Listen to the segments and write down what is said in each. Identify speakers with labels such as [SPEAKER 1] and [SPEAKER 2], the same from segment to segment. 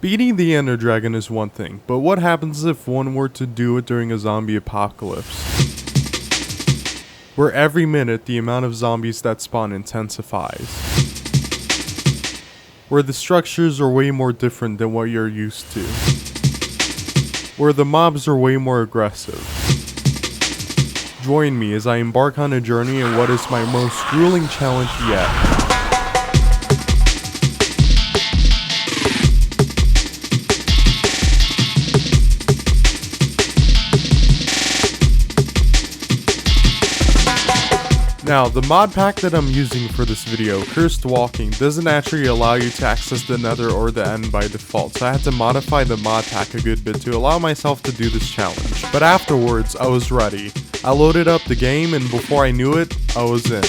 [SPEAKER 1] Beating the Ender Dragon is one thing, but what happens if one were to do it during a zombie apocalypse? Where every minute the amount of zombies that spawn intensifies. Where the structures are way more different than what you're used to. Where the mobs are way more aggressive. Join me as I embark on a journey in what is my most grueling challenge yet. Now, the mod pack that I'm using for this video, Cursed Walking, doesn't actually allow you to access the Nether or the End by default, so I had to modify the mod pack a good bit to allow myself to do this challenge. But afterwards, I was ready. I loaded up the game, and before I knew it, I was in.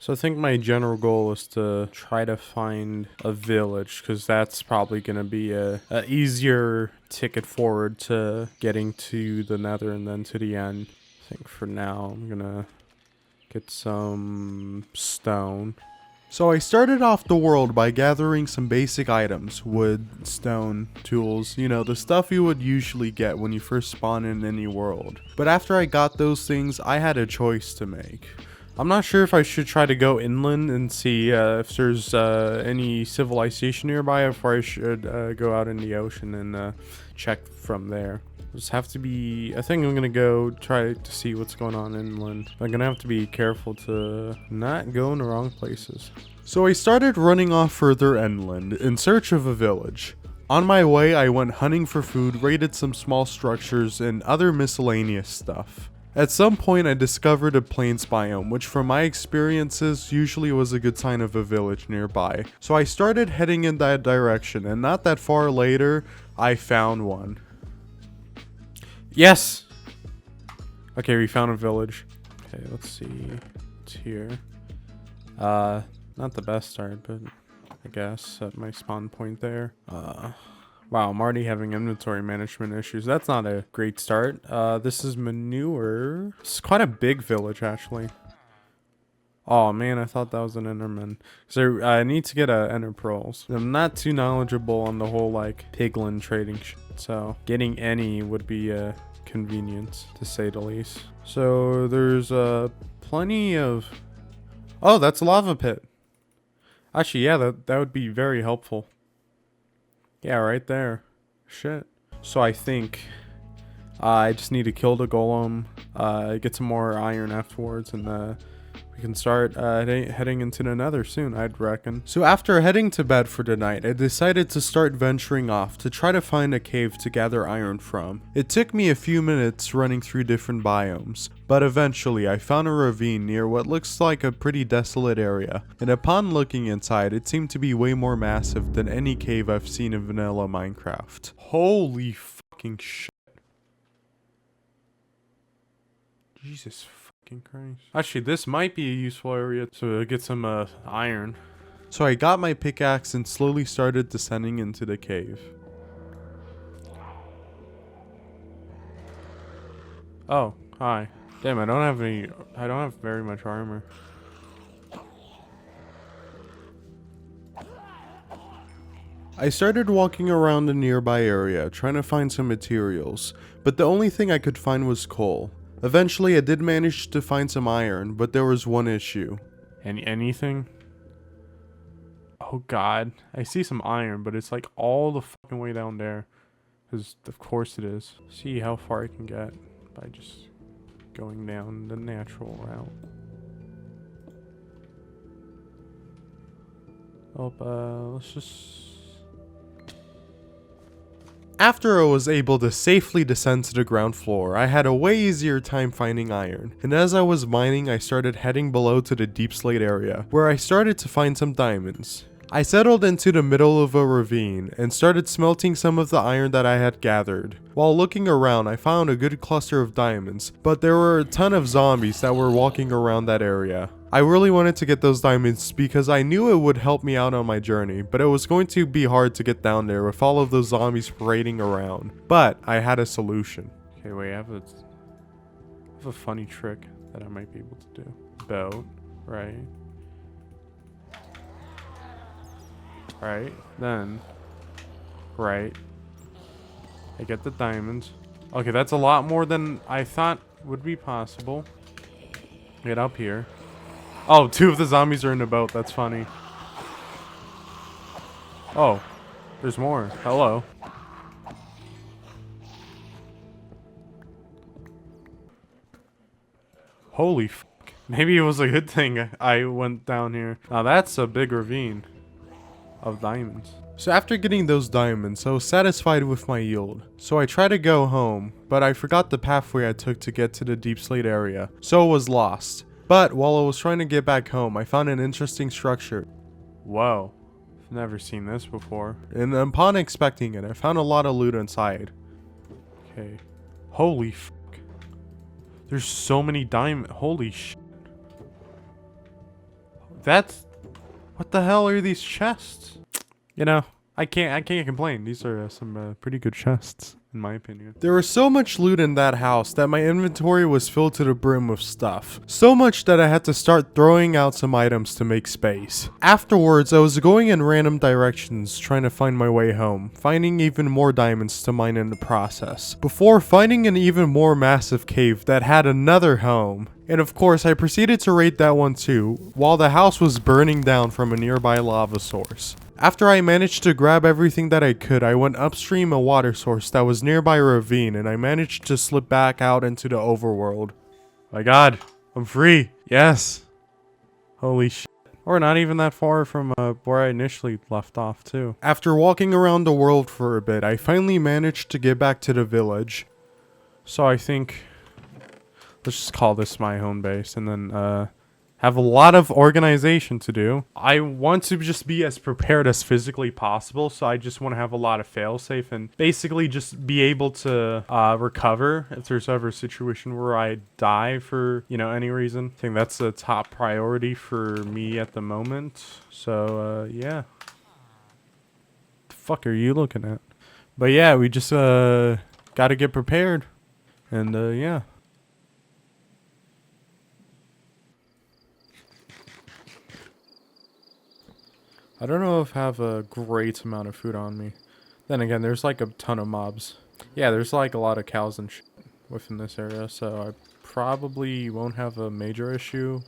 [SPEAKER 1] So I think my general goal is to try to find a village, because that's probably going to be a easier ticket forward to getting to the Nether and then to the end. I think for now I'm going to get some stone. So I started off the world by gathering some basic items, wood, stone, tools, you know, the stuff you would usually get when you first spawn in any world. But after I got those things, I had a choice to make. I'm not sure if I should try to go inland and see if there's any civilization nearby, or I should go out in the ocean and check from there. Just have to be, I think I'm gonna go try to see what's going on inland. I'm gonna have to be careful to not go in the wrong places. So I started running off further inland in search of a village. On my way, I went hunting for food, raided some small structures, and other miscellaneous stuff. At some point, I discovered a plains biome, which from my experiences usually was a good sign of a village nearby. So I started heading in that direction, and not that far later, I found one. Yes! Okay, we found a village. Okay, let's see. It's here. Not the best start, but I guess at my spawn point there. Wow, I'm already having inventory management issues. That's not a great start. This is manure. It's quite a big village, actually. Oh man, I thought that was an Enderman. So I need to get Ender pearls. I'm not too knowledgeable on the whole like piglin trading shit, so getting any would be a convenience to say the least. So there's plenty of. Oh, that's a lava pit. Actually, yeah, that would be very helpful. Yeah, right there. Shit. So I think I just need to kill the golem, get some more iron afterwards, and we can start heading into the Nether soon, I'd reckon. So after heading to bed for the night, I decided to start venturing off to try to find a cave to gather iron from. It took me a few minutes running through different biomes, but eventually I found a ravine near what looks like a pretty desolate area, and upon looking inside, it seemed to be way more massive than any cave I've seen in vanilla Minecraft. Holy fucking shit. Jesus fucking Christ. Actually, this might be a useful area to get some iron. So I got my pickaxe and slowly started descending into the cave. Oh, hi. Damn, I don't have very much armor. I started walking around the nearby area, trying to find some materials, but the only thing I could find was coal. Eventually, I did manage to find some iron, but there was one issue. Anything? Oh god, I see some iron, but it's like all the fucking way down there. Because of course it is. See how far I can get by just going down the natural route. Oh, let's just... After I was able to safely descend to the ground floor, I had a way easier time finding iron, and as I was mining, I started heading below to the deep slate area, where I started to find some diamonds. I settled into the middle of a ravine and started smelting some of the iron that I had gathered. While looking around, I found a good cluster of diamonds, but there were a ton of zombies that were walking around that area. I really wanted to get those diamonds because I knew it would help me out on my journey, but it was going to be hard to get down there with all of those zombies parading around. But I had a solution. Okay, wait, I have a funny trick. that I might be able to do. Boat, right. Right, then, right. I get the diamonds. Okay, that's a lot more than I thought would be possible. Get up here. Oh, 2 of the zombies are in the boat. That's funny. Oh, there's more. Hello. Holy fuck. Maybe it was a good thing I went down here. Now that's a big ravine of diamonds. So after getting those diamonds, I was satisfied with my yield. So I tried to go home, but I forgot the pathway I took to get to the deep slate area, so I was lost. But while I was trying to get back home, I found an interesting structure. Whoa, I've never seen this before. And upon expecting it, I found a lot of loot inside. Okay, holy fuck. There's so many diamonds, holy shit. That's, what the hell are these chests? You know, I can't complain. These are some pretty good chests, in my opinion. There was so much loot in that house that my inventory was filled to the brim with stuff. So much that I had to start throwing out some items to make space. Afterwards, I was going in random directions trying to find my way home, finding even more diamonds to mine in the process, before finding an even more massive cave that had another home. And of course, I proceeded to raid that one too, while the house was burning down from a nearby lava source. After I managed to grab everything that I could, I went upstream a water source that was nearby a ravine, and I managed to slip back out into the overworld. My god, I'm free. Yes. Holy shit. Or not even that far from where I initially left off too. After walking around the world for a bit, I finally managed to get back to the village. So I think, let's just call this my home base, and then have a lot of organization to do. I want to just be as prepared as physically possible, so I just want to have a lot of failsafe and basically just be able to recover if there's ever a situation where I die for, you know, any reason. I think that's the top priority for me at the moment. So yeah. The fuck are you looking at? But yeah, we just gotta get prepared. And yeah. I don't know if I have a great amount of food on me. Then again, there's like a ton of mobs. Yeah, there's like a lot of cows and shit within this area, so I probably won't have a major issue.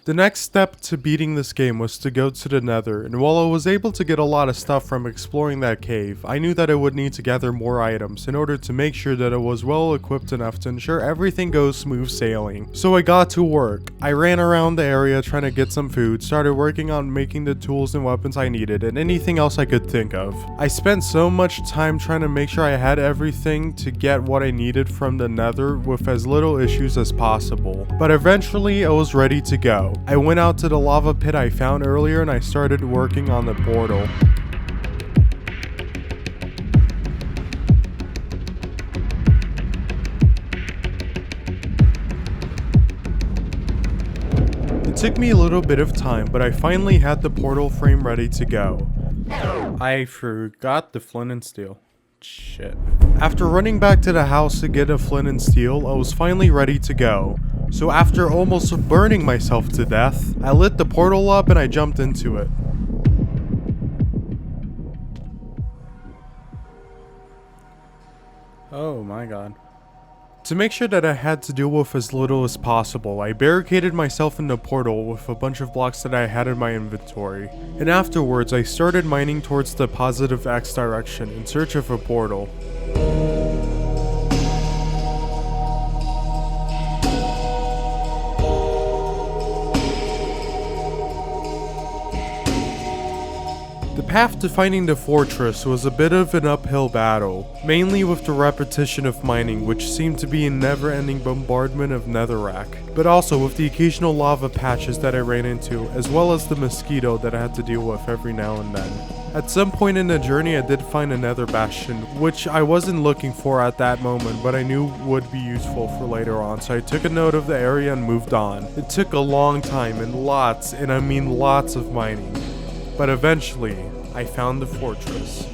[SPEAKER 1] The next step to beating this game was to go to the Nether, and while I was able to get a lot of stuff from exploring that cave, I knew that I would need to gather more items in order to make sure that I was well equipped enough to ensure everything goes smooth sailing. So I got to work. I ran around the area trying to get some food, started working on making the tools and weapons I needed, and anything else I could think of. I spent so much time trying to make sure I had everything to get what I needed from the Nether with as little issues as possible. But eventually I was ready to go. I went out to the lava pit I found earlier and I started working on the portal. It took me a little bit of time, but I finally had the portal frame ready to go. I forgot the flint and steel. Shit. After running back to the house to get a flint and steel, I was finally ready to go. So after almost burning myself to death, I lit the portal up and I jumped into it. Oh my god. To make sure that I had to deal with as little as possible, I barricaded myself in the portal with a bunch of blocks that I had in my inventory. And afterwards, I started mining towards the positive X direction in search of a portal. The path to finding the fortress was a bit of an uphill battle, mainly with the repetition of mining, which seemed to be a never-ending bombardment of netherrack, but also with the occasional lava patches that I ran into, as well as the mosquito that I had to deal with every now and then. At some point in the journey I did find a nether bastion, which I wasn't looking for at that moment, but I knew would be useful for later on, so I took a note of the area and moved on. It took a long time and lots, and I mean lots of mining, but eventually I found the fortress.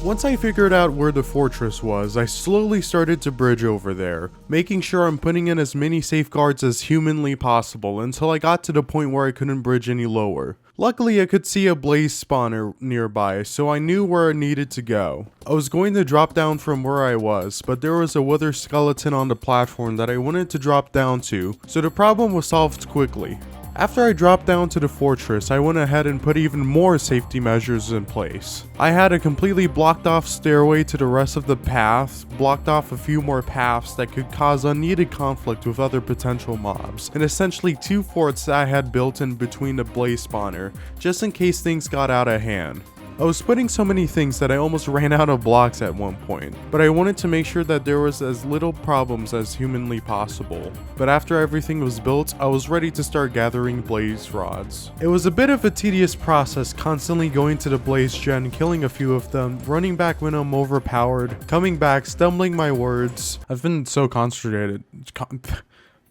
[SPEAKER 1] Once I figured out where the fortress was, I slowly started to bridge over there, making sure I'm putting in as many safeguards as humanly possible until I got to the point where I couldn't bridge any lower. Luckily, I could see a blaze spawner nearby, so I knew where I needed to go. I was going to drop down from where I was, but there was a wither skeleton on the platform that I wanted to drop down to, so the problem was solved quickly. After I dropped down to the fortress, I went ahead and put even more safety measures in place. I had a completely blocked off stairway to the rest of the path, blocked off a few more paths that could cause unneeded conflict with other potential mobs, and essentially 2 forts that I had built in between the blaze spawner, just in case things got out of hand. I was putting so many things that I almost ran out of blocks at one point, but I wanted to make sure that there was as little problems as humanly possible. But after everything was built, I was ready to start gathering blaze rods. It was a bit of a tedious process, constantly going to the blaze gen, killing a few of them, running back when I'm overpowered, coming back, stumbling my words. I've been so concentrated.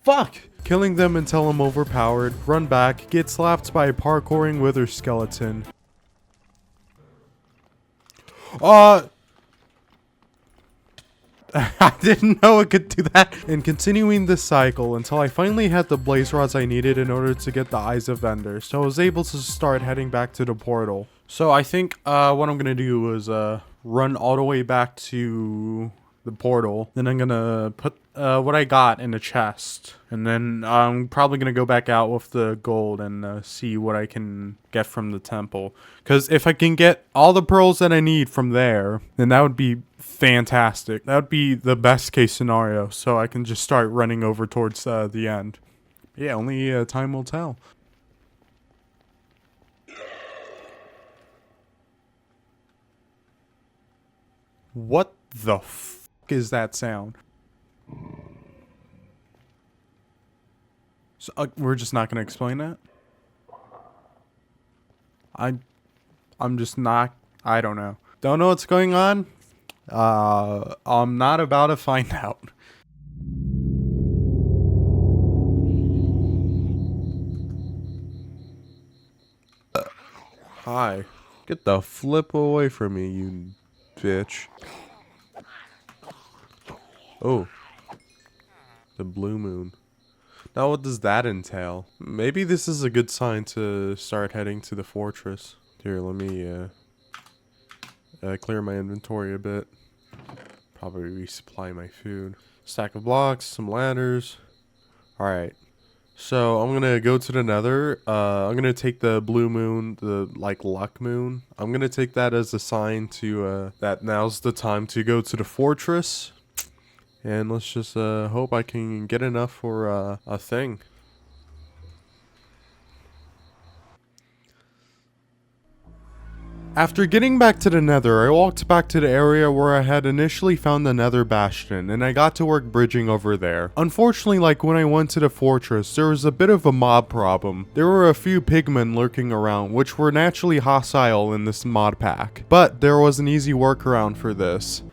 [SPEAKER 1] Fuck! Killing them until I'm overpowered, run back, get slapped by a parkouring wither skeleton. I didn't know it could do that. And continuing this cycle until I finally had the blaze rods I needed in order to get the eyes of Ender. So I was able to start heading back to the portal. So I think what I'm gonna do is run all the way back to the portal. Then I'm gonna put what I got in the chest. And then I'm probably gonna go back out with the gold and see what I can get from the temple. Because if I can get all the pearls that I need from there, then that would be fantastic. That would be the best case scenario. So I can just start running over towards the end. Yeah, only time will tell. What the f is that sound? So, we're just not gonna explain that? I'm just not, I don't know. Don't know what's going on? I'm not about to find out. Hi. Get the flip away from me, you bitch. Oh. The blue moon. Now what does that entail? Maybe this is a good sign to start heading to the fortress. Here, let me clear my inventory a bit. Probably resupply my food. Stack of blocks, some ladders. Alright. So I'm gonna go to the nether. I'm gonna take the blue moon, the like luck moon. I'm gonna take that as a sign to that now's the time to go to the fortress. And let's just hope I can get enough for a thing. After getting back to the nether, I walked back to the area where I had initially found the nether bastion, and I got to work bridging over there. Unfortunately, like when I went to the fortress, there was a bit of a mob problem. There were a few pigmen lurking around, which were naturally hostile in this mod pack. But there was an easy workaround for this.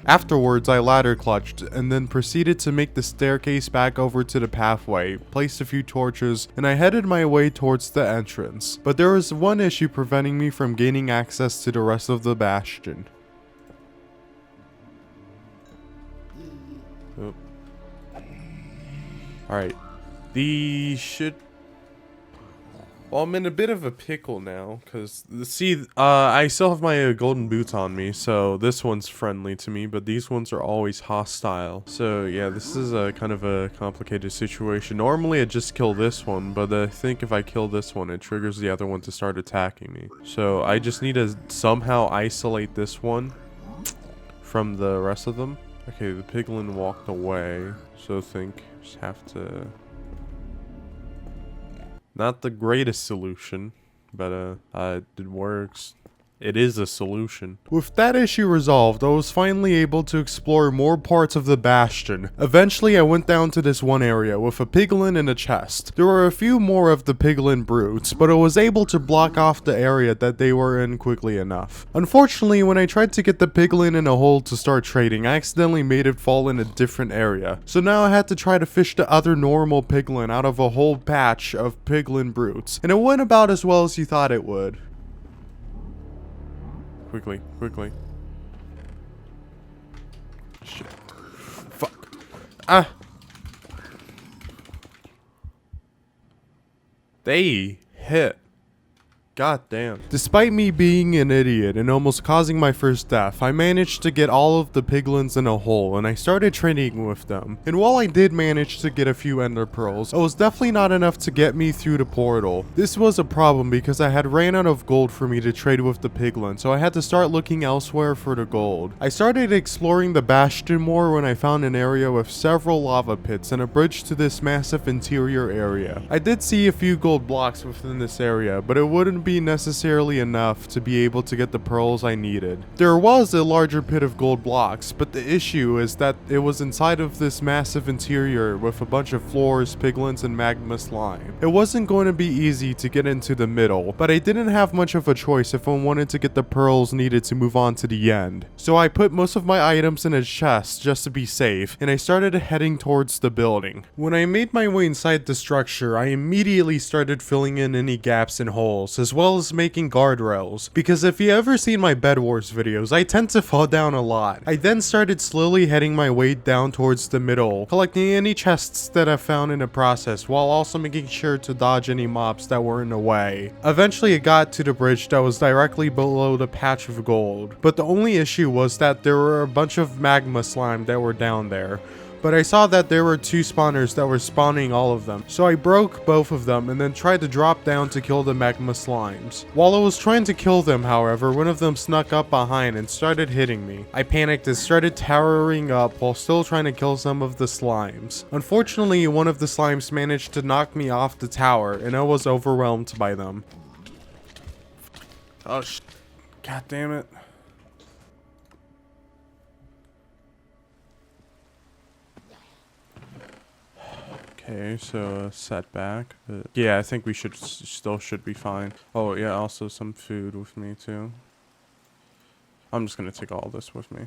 [SPEAKER 1] Afterwards, I ladder clutched and then proceeded to make the staircase back over to the pathway, placed a few torches, and I headed my way towards the entrance. But there was one issue preventing me from gaining access to the rest of the bastion. Oh. Alright. Well, I'm in a bit of a pickle now, because, see, I still have my golden boots on me, so this one's friendly to me, but these ones are always hostile. So, yeah, this is a kind of a complicated situation. Normally, I'd just kill this one, but I think if I kill this one, it triggers the other one to start attacking me. So, I just need to somehow isolate this one from the rest of them. Okay, the piglin walked away, so just have to... Not the greatest solution, but it works. It is a solution. With that issue resolved, I was finally able to explore more parts of the bastion. Eventually, I went down to this one area with a piglin and a chest. There were a few more of the piglin brutes, but I was able to block off the area that they were in quickly enough. Unfortunately, when I tried to get the piglin in a hole to start trading, I accidentally made it fall in a different area. So now I had to try to fish the other normal piglin out of a whole patch of piglin brutes. And it went about as well as you thought it would. Quickly, quickly. Shit. Fuck. Ah! They hit. God damn. Despite me being an idiot and almost causing my first death, I managed to get all of the piglins in a hole and I started trading with them. And while I did manage to get a few ender pearls, it was definitely not enough to get me through the portal. This was a problem because I had ran out of gold for me to trade with the piglin, so I had to start looking elsewhere for the gold. I started exploring the bastion more when I found an area with several lava pits and a bridge to this massive interior area. I did see a few gold blocks within this area, but it wouldn't be necessarily enough to be able to get the pearls I needed. There was a larger pit of gold blocks, but the issue is that it was inside of this massive interior with a bunch of floors, piglins, and magma slime. It wasn't going to be easy to get into the middle, but I didn't have much of a choice if I wanted to get the pearls needed to move on to the end. So I put most of my items in a chest just to be safe, and I started heading towards the building. When I made my way inside the structure, I immediately started filling in any gaps and holes, as well as making guardrails, because if you ever seen my Bed Wars videos, I tend to fall down a lot. I then started slowly heading my way down towards the middle, collecting any chests that I found in the process, while also making sure to dodge any mobs that were in the way. Eventually I got to the bridge that was directly below the patch of gold, but the only issue was that there were a bunch of magma slime that were down there. But I saw that there were 2 spawners that were spawning all of them, so I broke both of them and then tried to drop down to kill the magma slimes. While I was trying to kill them, however, one of them snuck up behind and started hitting me. I panicked and started towering up while still trying to kill some of the slimes. Unfortunately, one of the slimes managed to knock me off the tower and I was overwhelmed by them. Oh God damn it. Okay, so setback. Yeah, I think we should be fine. Oh yeah, also some food with me too. I'm just gonna take all this with me.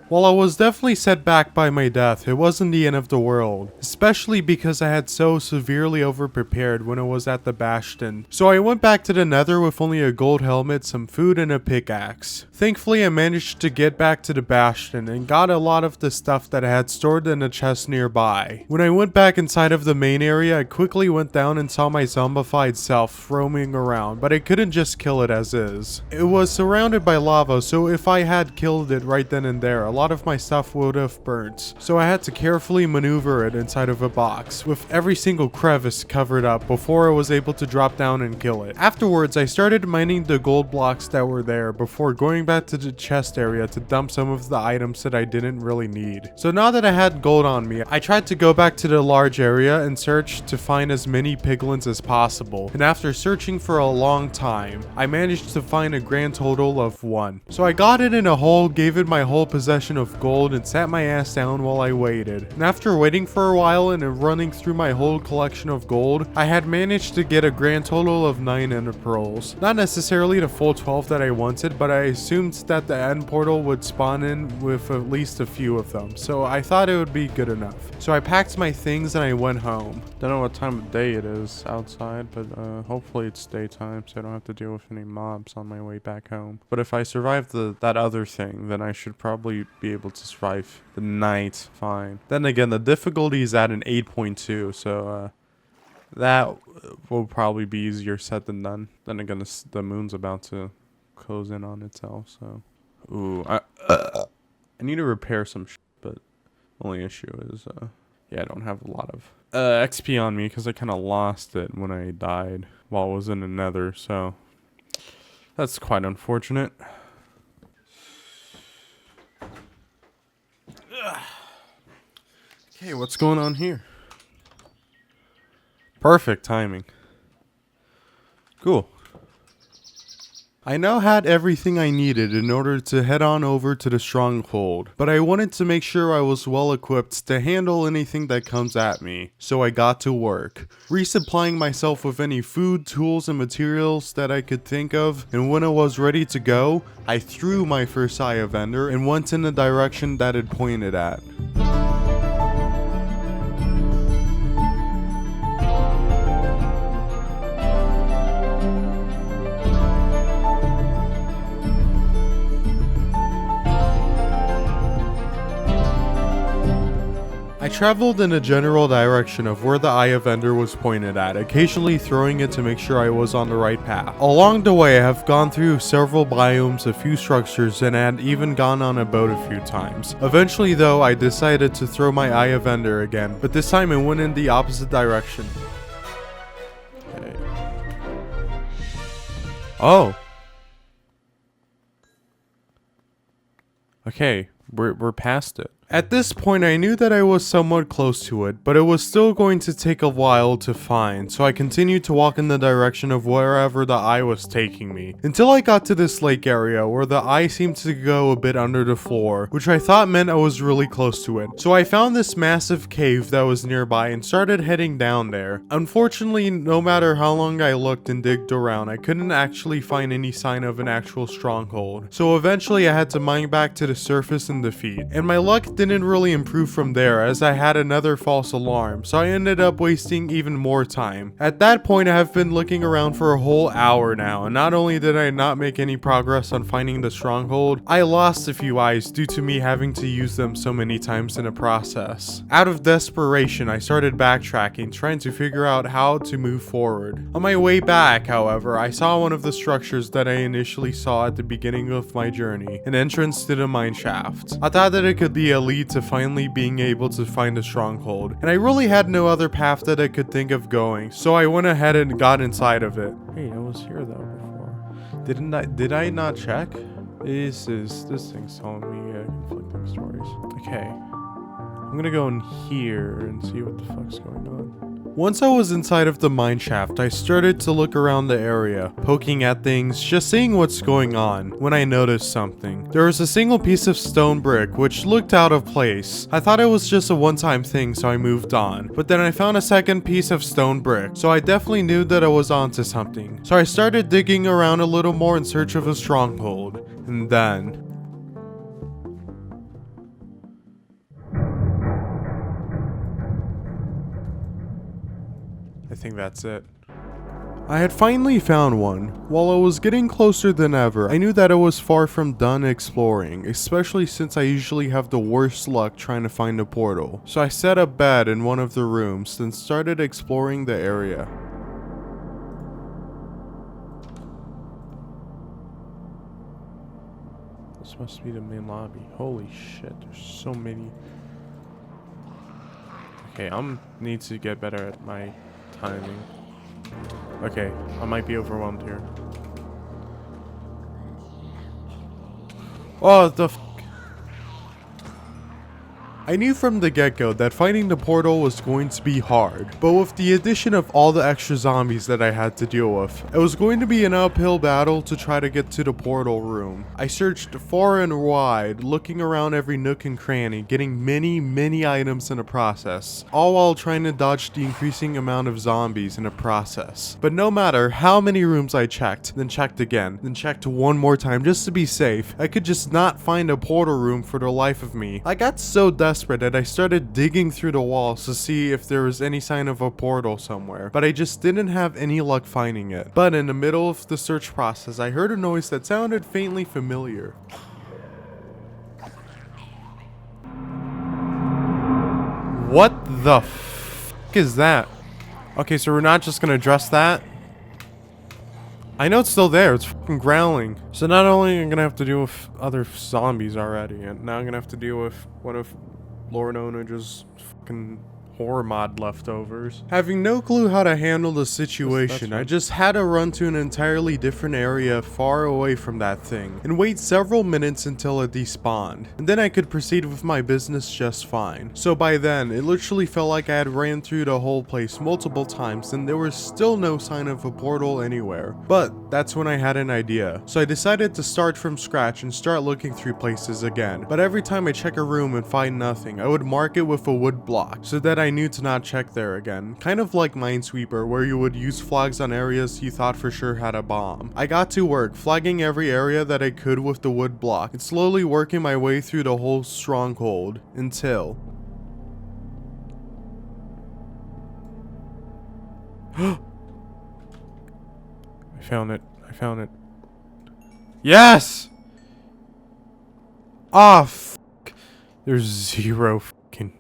[SPEAKER 1] While I was definitely set back by my death, it wasn't the end of the world, especially because I had so severely overprepared when I was at the bastion. So I went back to the nether with only a gold helmet, some food, and a pickaxe. Thankfully, I managed to get back to the bastion and got a lot of the stuff that I had stored in a chest nearby. When I went back inside of the main area, I quickly went down and saw my zombified self roaming around, but I couldn't just kill it as is. It was surrounded by lava, so if I had killed it right then and there, a lot of my stuff would have burnt, so I had to carefully maneuver it inside of a box, with every single crevice covered up before I was able to drop down and kill it. Afterwards, I started mining the gold blocks that were there before going back to the chest area to dump some of the items that I didn't really need. So now that I had gold on me, I tried to go back to the large area and search to find as many piglins as possible, and after searching for a long time, I managed to find a grand total of 1. So I got it in a hole, gave it my whole possession of gold, and sat my ass down while I waited. And after waiting for a while and running through my whole collection of gold, I had managed to get a grand total of 9 ender pearls. Not necessarily the full 12 that I wanted, but I assumed that the end portal would spawn in with at least a few of them, so I thought it would be good enough. So I packed my things and I went home. Don't know what time of day it is outside, but hopefully it's daytime so I don't have to deal with any mobs on my way back home. But if I survive that other thing, then I should probably be able to survive the night fine. Then again, the difficulty is at an 8.2, so that will probably be easier said than done. Then again, the moon's about to close in on itself, so ooh, I need to repair some but only issue is yeah, I don't have a lot of XP on me because I kind of lost it when I died while I was in the nether, so that's quite unfortunate. Okay, what's going on here? Perfect timing. Cool. I now had everything I needed in order to head on over to the stronghold, but I wanted to make sure I was well equipped to handle anything that comes at me, so I got to work, resupplying myself with any food, tools, and materials that I could think of, and when I was ready to go, I threw my first eye of Ender and went in the direction that it pointed at. traveled in a general direction of where the Eye of Ender was pointed at, occasionally throwing it to make sure I was on the right path. Along the way, I have gone through several biomes, a few structures, and had even gone on a boat a few times. Eventually though, I decided to throw my Eye of Ender again, but this time it went in the opposite direction. Okay. Oh. Okay, we're past it. At this point, I knew that I was somewhat close to it, but it was still going to take a while to find, so I continued to walk in the direction of wherever the eye was taking me, until I got to this lake area where the eye seemed to go a bit under the floor, which I thought meant I was really close to it. So I found this massive cave that was nearby and started heading down there. Unfortunately, no matter how long I looked and digged around, I couldn't actually find any sign of an actual stronghold. So eventually I had to mine back to the surface and defeat, and my luck didn't really improve from there as I had another false alarm, so I ended up wasting even more time. At that point, I have been looking around for a whole hour now, and not only did I not make any progress on finding the stronghold, I lost a few eyes due to me having to use them so many times in the process. Out of desperation, I started backtracking, trying to figure out how to move forward. On my way back, however, I saw one of the structures that I initially saw at the beginning of my journey, an entrance to the mine shaft. I thought that it could be a lead to finally being able to find a stronghold, and I really had no other path that I could think of going, so I went ahead and got inside of it. Hey, I was here though before. Did I not check? This thing's telling me conflicting stories. Okay, I'm gonna go in here and see what the fuck's going on. Once I was inside of the mine shaft, I started to look around the area, poking at things, just seeing what's going on, when I noticed something. There was a single piece of stone brick, which looked out of place. I thought it was just a one-time thing, so I moved on. But then I found a second piece of stone brick, so I definitely knew that I was onto something. So I started digging around a little more in search of a stronghold. And then... I think that's it. I had finally found one. While I was getting closer than ever, I knew that I was far from done exploring, especially since I usually have the worst luck trying to find a portal. So I set a bed in one of the rooms, then started exploring the area. This must be the main lobby. Holy shit, there's so many. Okay, need to get better at my timing. Okay, I might be overwhelmed here. Oh, the f***. I knew from the get-go that finding the portal was going to be hard, but with the addition of all the extra zombies that I had to deal with, it was going to be an uphill battle to try to get to the portal room. I searched far and wide, looking around every nook and cranny, getting many items in the process, all while trying to dodge the increasing amount of zombies in the process. But no matter how many rooms I checked, then checked again, then checked one more time just to be safe, I could just not find a portal room for the life of me. I got so desperate that I started digging through the walls to see if there was any sign of a portal somewhere, but I just didn't have any luck finding it. But in the middle of the search process, I heard a noise that sounded faintly familiar. What the f*** is that? Okay, so we're not just gonna address that. I know it's still there, it's fucking growling. So not only am I gonna have to deal with other zombies already, and now I'm gonna have to deal with one of Lord Onage's fucking horror mod leftovers. Having no clue how to handle the situation, I just had to run to an entirely different area far away from that thing and wait several minutes until it despawned, and then I could proceed with my business just fine. So by then, it literally felt like I had ran through the whole place multiple times and there was still no sign of a portal anywhere. But that's when I had an idea. So I decided to start from scratch and start looking through places again. But every time I check a room and find nothing, I would mark it with a wood block so that I knew to not check there again. Kind of like Minesweeper, where you would use flags on areas you thought for sure had a bomb. I got to work, flagging every area that I could with the wood block, and slowly working my way through the whole stronghold, until... I found it. I found it. Yes! Ah, f***. There's zero fucking...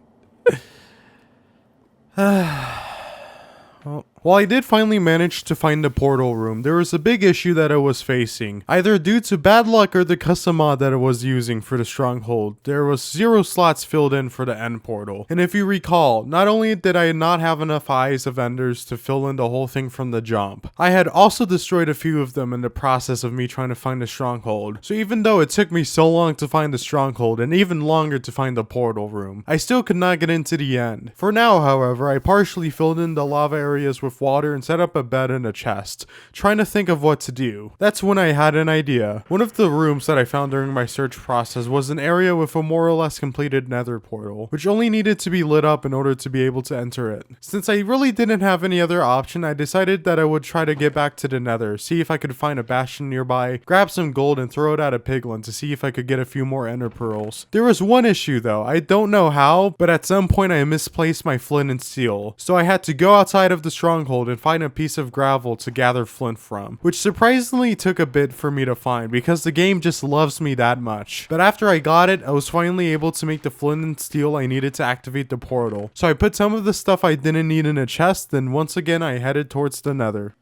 [SPEAKER 1] Well, while I did finally manage to find the portal room, there was a big issue that I was facing. Either due to bad luck or the custom mod that I was using for the stronghold, there was 0 slots filled in for the end portal. And if you recall, not only did I not have enough eyes of enders to fill in the whole thing from the jump, I had also destroyed a few of them in the process of me trying to find the stronghold. So even though it took me so long to find the stronghold and even longer to find the portal room, I still could not get into the end. For now, however, I partially filled in the lava areas with water and set up a bed and a chest, trying to think of what to do. That's when I had an idea. One of the rooms that I found during my search process was an area with a more or less completed nether portal, which only needed to be lit up in order to be able to enter it. Since I really didn't have any other option, I decided that I would try to get back to the nether, see if I could find a bastion nearby, grab some gold and throw it at a piglin to see if I could get a few more ender pearls. There was one issue though, I don't know how, but at some point I misplaced my flint and steel, so I had to go outside of the stronghold and find a piece of gravel to gather flint from, which surprisingly took a bit for me to find because the game just loves me that much. But after I got it, I was finally able to make the flint and steel I needed to activate the portal. So I put some of the stuff I didn't need in a chest, and once again I headed towards the nether.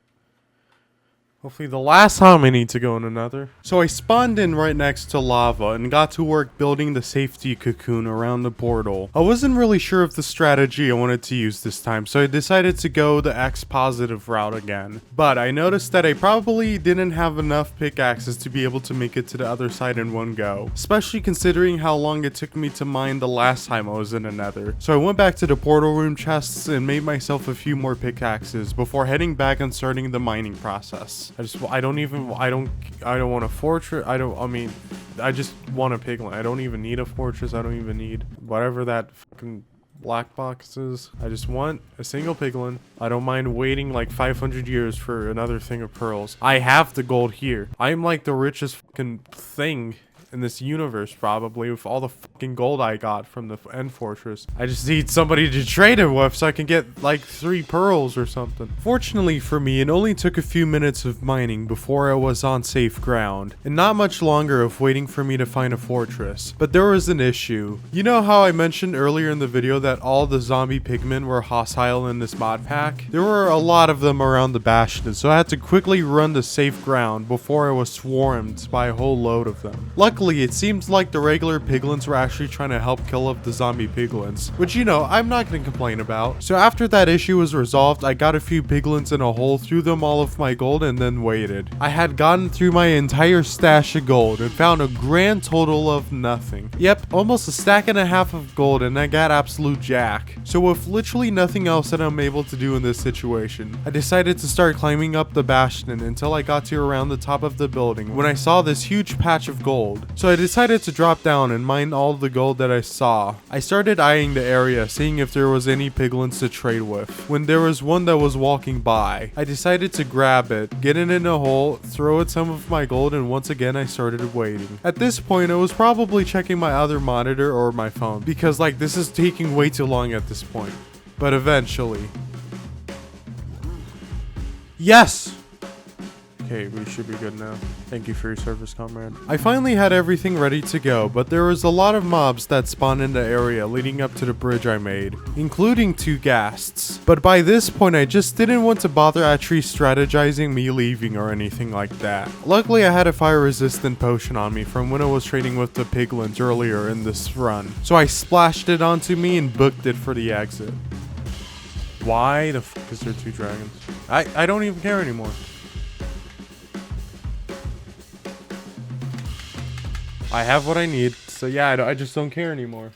[SPEAKER 1] Hopefully the last time I need to go in another. So I spawned in right next to lava and got to work building the safety cocoon around the portal. I wasn't really sure of the strategy I wanted to use this time, so I decided to go the X positive route again. But I noticed that I probably didn't have enough pickaxes to be able to make it to the other side in one go, especially considering how long it took me to mine the last time I was in a nether. So I went back to the portal room chests and made myself a few more pickaxes before heading back and starting the mining process. I don't want a fortress. I just want a piglin. I don't even need a fortress. I don't even need whatever that fucking black box is. I just want a single piglin. I don't mind waiting like 500 years for another thing of pearls. I have the gold here. I'm like the richest fucking thing in this universe, probably, with all the fucking gold I got from the end fortress. I just need somebody to trade it with so I can get like 3 pearls or something. Fortunately for me, it only took a few minutes of mining before I was on safe ground, and not much longer of waiting for me to find a fortress. But there was an issue. You know how I mentioned earlier in the video that all the zombie pigmen were hostile in this mod pack? There were a lot of them around the bastion, so I had to quickly run to safe ground before I was swarmed by a whole load of them. Luckily, it seems like the regular piglins were actually trying to help kill off the zombie piglins, which, you know, I'm not going to complain about. So after that issue was resolved, I got a few piglins in a hole, threw them all of my gold, and then waited. I had gotten through my entire stash of gold and found a grand total of nothing. Yep, almost a stack and a half of gold, and I got absolute jack. So with literally nothing else that I'm able to do in this situation, I decided to start climbing up the bastion until I got to around the top of the building when I saw this huge patch of gold. So I decided to drop down and mine all the gold that I saw. I started eyeing the area, seeing if there was any piglins to trade with, when there was one that was walking by. I decided to grab it, get it in a hole, throw it some of my gold, and once again I started waiting. At this point, I was probably checking my other monitor or my phone, because like this is taking way too long at this point. But eventually. Yes! Okay, we should be good now. Thank you for your service, comrade. I finally had everything ready to go, but there was a lot of mobs that spawned in the area leading up to the bridge I made, including 2 ghasts. But by this point, I just didn't want to bother actually strategizing me leaving or anything like that. Luckily, I had a fire-resistant potion on me from when I was trading with the piglins earlier in this run, so I splashed it onto me and booked it for the exit. Why the fuck is there 2 dragons? I don't even care anymore. I have what I need, so yeah, I just don't care anymore.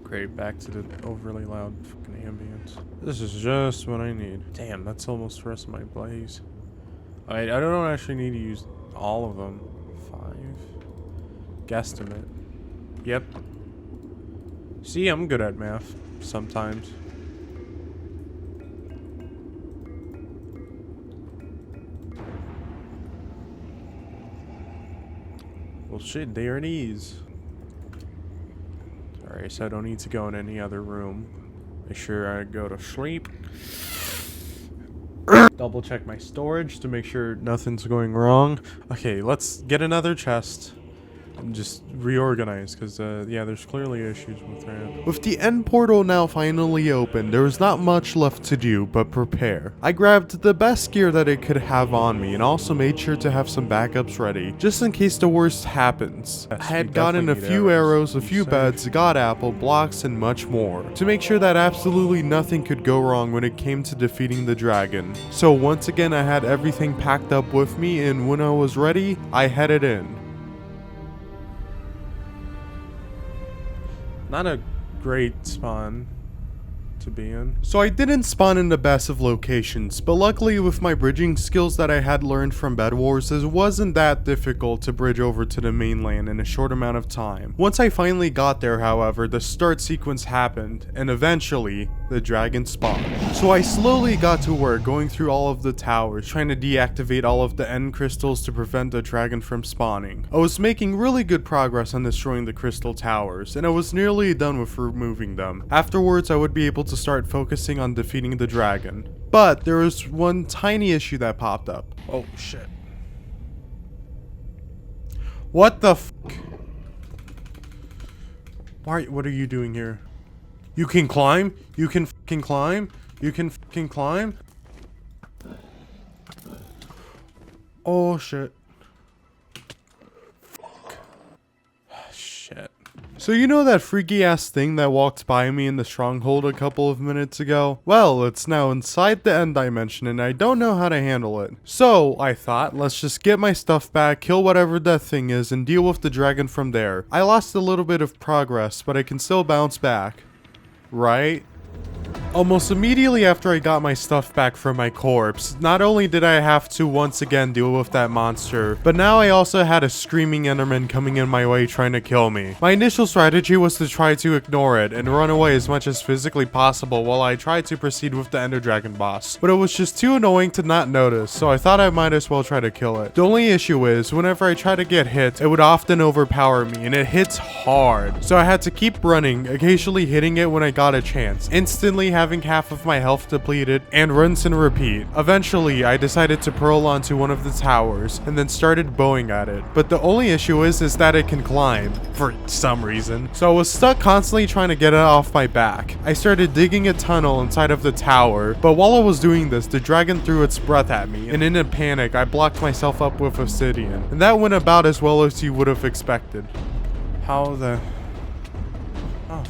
[SPEAKER 1] Great, back to the overly loud fucking ambience. This is just what I need. Damn, that's almost the rest of my blaze. I don't actually need to use all of them. 5. Guesstimate. Yep. See, I'm good at math. Sometimes. Well, shit, there it is. Alright, so I don't need to go in any other room. Make sure I go to sleep. Double check my storage to make sure nothing's going wrong. Okay, let's get another chest. And just reorganize, because yeah, there's clearly issues with that. With the end portal now finally open, there was not much left to do but prepare. I grabbed the best gear that I could have on me and also made sure to have some backups ready, just in case the worst happens. Yes, I had gotten a few arrows, a few beds, a god apple, blocks, and much more, to make sure that absolutely nothing could go wrong when it came to defeating the dragon. So once again, I had everything packed up with me, and when I was ready, I headed in. Not a great spawn to be in. So I didn't spawn in the best of locations, but luckily with my bridging skills that I had learned from Bed Wars, it wasn't that difficult to bridge over to the mainland in a short amount of time. Once I finally got there, however, the start sequence happened, and eventually, the dragon spawned. So I slowly got to work going through all of the towers, trying to deactivate all of the end crystals to prevent the dragon from spawning. I was making really good progress on destroying the crystal towers, and I was nearly done with removing them. Afterwards, I would be able to start focusing on defeating the dragon. But there was one tiny issue that popped up. Oh shit. What the fuck? What are you doing here? You can climb? You can fucking climb? You can fucking climb? Oh shit. Fuck. Shit. So you know that freaky ass thing that walked by me in the stronghold a couple of minutes ago? Well, it's now inside the end dimension and I don't know how to handle it. So I thought, let's just get my stuff back, kill whatever that thing is, and deal with the dragon from there. I lost a little bit of progress, but I can still bounce back. Right? Almost immediately after I got my stuff back from my corpse, not only did I have to once again deal with that monster, but now I also had a screaming enderman coming in my way trying to kill me. My initial strategy was to try to ignore it and run away as much as physically possible while I tried to proceed with the ender dragon boss, but it was just too annoying to not notice, so I thought I might as well try to kill it. The only issue is, whenever I try to get hit, it would often overpower me, and it hits hard, so I had to keep running, occasionally hitting it when I got a chance, instantly having half of my health depleted, and rinse and repeat. Eventually, I decided to pearl onto one of the towers, and then started bowing at it. But the only issue is that it can climb, for some reason. So I was stuck constantly trying to get it off my back. I started digging a tunnel inside of the tower, but while I was doing this, the dragon threw its breath at me, and in a panic, I blocked myself up with obsidian. And that went about as well as you would have expected. How the... Oh,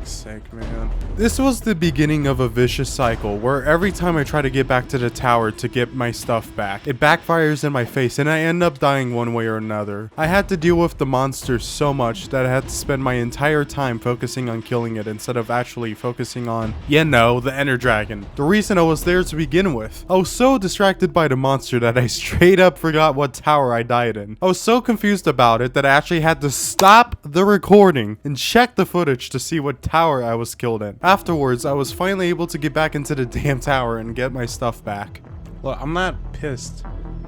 [SPEAKER 1] sake, man. This was the beginning of a vicious cycle where every time I try to get back to the tower to get my stuff back, it backfires in my face and I end up dying one way or another. I had to deal with the monster so much that I had to spend my entire time focusing on killing it instead of actually focusing on, you know, the ender dragon. The reason I was there to begin with. I was so distracted by the monster that I straight up forgot what tower I died in. I was so confused about it that I actually had to stop the recording and check the footage to see what tower I was killed in. Afterwards, I was finally able to get back into the damn tower and get my stuff back. Look, I'm not pissed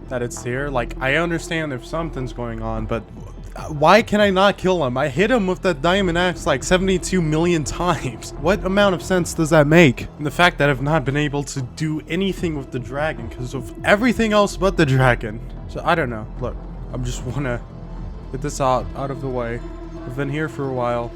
[SPEAKER 1] that it's here. Like, I understand if something's going on, but why can I not kill him? I hit him with that diamond axe like 72 million times. What amount of sense does that make? And the fact that I've not been able to do anything with the dragon because of everything else but the dragon. So I don't know. Look, I just want to get this out of the way. I've been here for a while.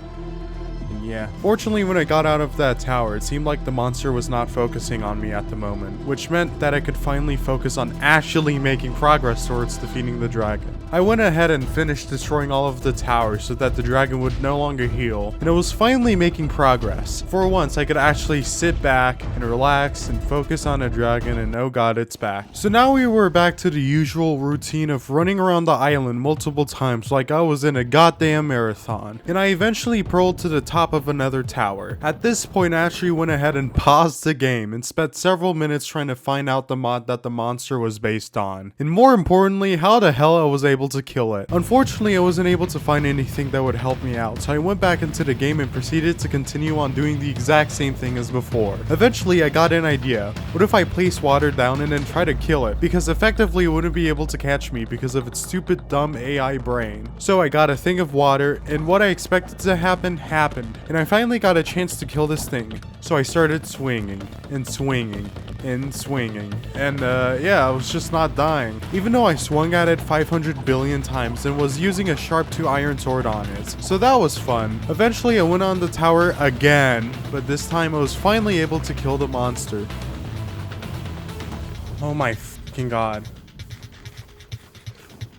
[SPEAKER 1] Yeah. Fortunately, when I got out of that tower, it seemed like the monster was not focusing on me at the moment, which meant that I could finally focus on actually making progress towards defeating the dragon. I went ahead and finished destroying all of the towers so that the dragon would no longer heal, and I was finally making progress. For once, I could actually sit back and relax and focus on a dragon, and oh god, it's back. So now we were back to the usual routine of running around the island multiple times like I was in a goddamn marathon, and I eventually pearled to the top of another tower. At this point, I actually went ahead and paused the game and spent several minutes trying to find out the mod that the monster was based on, and more importantly, how the hell I was able to kill it. Unfortunately, I wasn't able to find anything that would help me out, so I went back into the game and proceeded to continue on doing the exact same thing as before. Eventually, I got an idea. What if I place water down and then try to kill it? Because effectively, it wouldn't be able to catch me because of its stupid dumb AI brain. So I got a thing of water, and what I expected to happen happened, and I finally got a chance to kill this thing. So I started swinging and swinging and swinging. And yeah, I was just not dying. Even though I swung at it 500 billion times and was using a sharp 2 iron sword on it. So that was fun. Eventually I went on the tower again, but this time I was finally able to kill the monster. Oh my fucking god.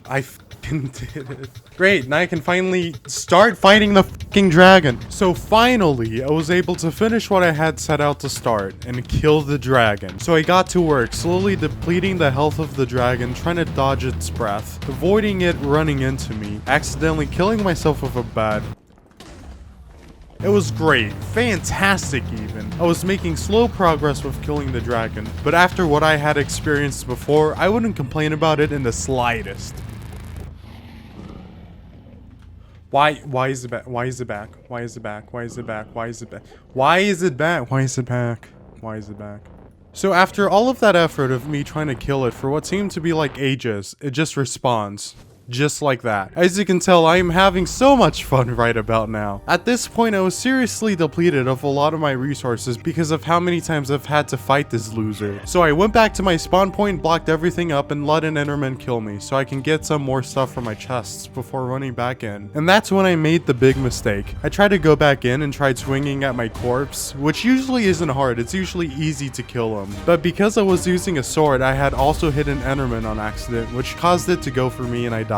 [SPEAKER 1] I fucking did it. Great, now I can finally start fighting the fucking dragon. So finally, I was able to finish what I had set out to start and kill the dragon. So I got to work, slowly depleting the health of the dragon, trying to dodge its breath, avoiding it running into me, accidentally killing myself with a bat. It was great, fantastic even. I was making slow progress with killing the dragon, but after what I had experienced before, I wouldn't complain about it in the slightest. Why is it back? Why is it back? Why is it back? Why is it back? Why is it back? Why is it back? Why is it back? Why is it back? So after all of that effort of me trying to kill it for what seemed to be like ages, it just respawns. Just like that. As you can tell, I am having so much fun right about now. At this point, I was seriously depleted of a lot of my resources because of how many times I've had to fight this loser. So I went back to my spawn point, blocked everything up, and let an enderman kill me so I can get some more stuff from my chests before running back in. And that's when I made the big mistake. I tried to go back in and tried swinging at my corpse, which usually isn't hard, it's usually easy to kill him. But because I was using a sword, I had also hit an enderman on accident, which caused it to go for me and I died.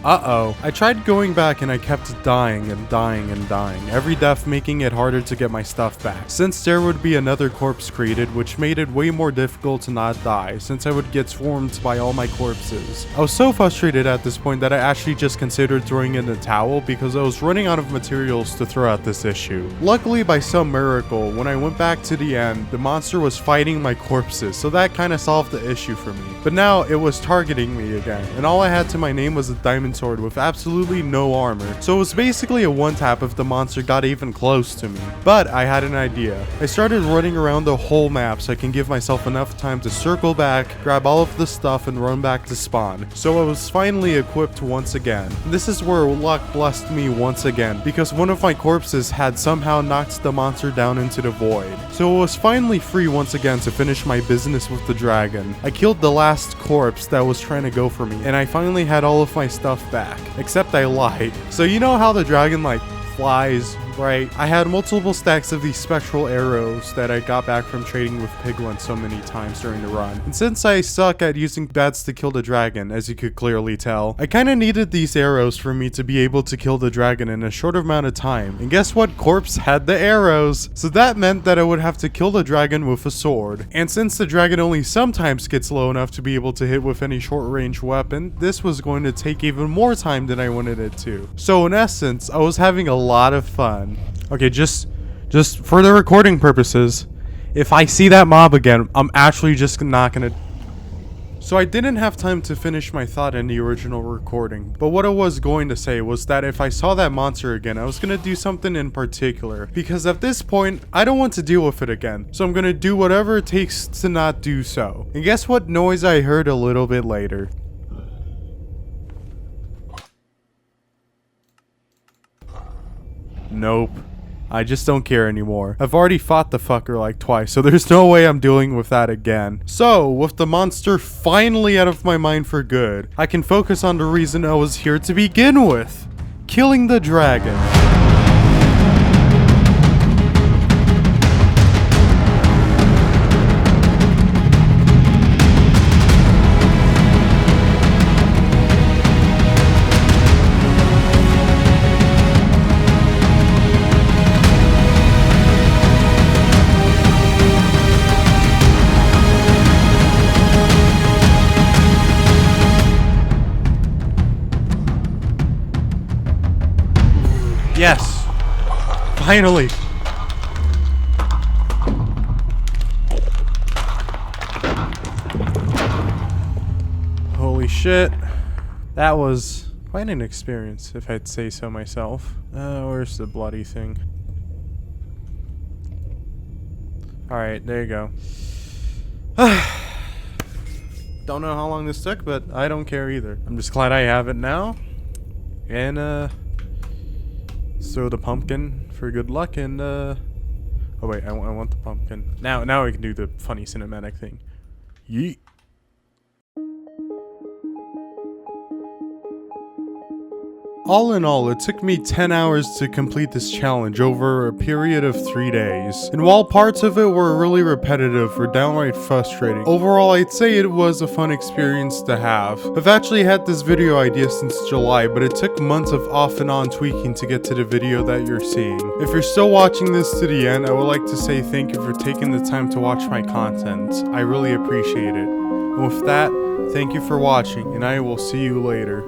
[SPEAKER 1] Uh-oh. I tried going back and I kept dying and dying and dying, every death making it harder to get my stuff back, since there would be another corpse created, which made it way more difficult to not die, since I would get swarmed by all my corpses. I was so frustrated at this point that I actually just considered throwing in the towel because I was running out of materials to throw at this issue. Luckily, by some miracle, when I went back to the end, the monster was fighting my corpses, so that kinda solved the issue for me. But now, it was targeting me again, and all I had to my name was a diamond sword with absolutely no armor, so it was basically a one tap if the monster got even close to me. But I had an idea. I started running around the whole map so I can give myself enough time to circle back, grab all of the stuff, and run back to spawn. So I was finally equipped once again. This is where luck blessed me once again, because one of my corpses had somehow knocked the monster down into the void. So I was finally free once again to finish my business with the dragon. I killed the last corpse that was trying to go for me, and I finally had all of my stuff back. Except I lied. So you know how the dragon like flies, right? I had multiple stacks of these spectral arrows that I got back from trading with Piglin so many times during the run. And since I suck at using bats to kill the dragon, as you could clearly tell, I kinda needed these arrows for me to be able to kill the dragon in a short amount of time. And guess what? Corpse had the arrows. So that meant that I would have to kill the dragon with a sword. And since the dragon only sometimes gets low enough to be able to hit with any short range weapon, this was going to take even more time than I wanted it to. So in essence, I was having a lot of fun. Okay, just for the recording purposes, if I see that mob again, I'm actually just not gonna... So I didn't have time to finish my thought in the original recording, but what I was going to say was that if I saw that monster again, I was gonna do something in particular, because at this point, I don't want to deal with it again, so I'm gonna do whatever it takes to not do so. And guess what noise I heard a little bit later? Nope. I just don't care anymore. I've already fought the fucker like twice, so there's no way I'm dealing with that again. So, with the monster finally out of my mind for good, I can focus on the reason I was here to begin with. Killing the dragon. Yes! Finally! Holy shit. That was quite an experience, if I'd say so myself. Where's the bloody thing? Alright, there you go. Don't know how long this took, but I don't care either. I'm just glad I have it now. And, throw the pumpkin for good luck and, Oh wait, I want the pumpkin. Now we can do the funny cinematic thing. Yeet. All in all, it took me 10 hours to complete this challenge over a period of 3 days. And while parts of it were really repetitive or downright frustrating, overall I'd say it was a fun experience to have. I've actually had this video idea since July, but it took months of off and on tweaking to get to the video that you're seeing. If you're still watching this to the end, I would like to say thank you for taking the time to watch my content. I really appreciate it. And with that, thank you for watching, and I will see you later.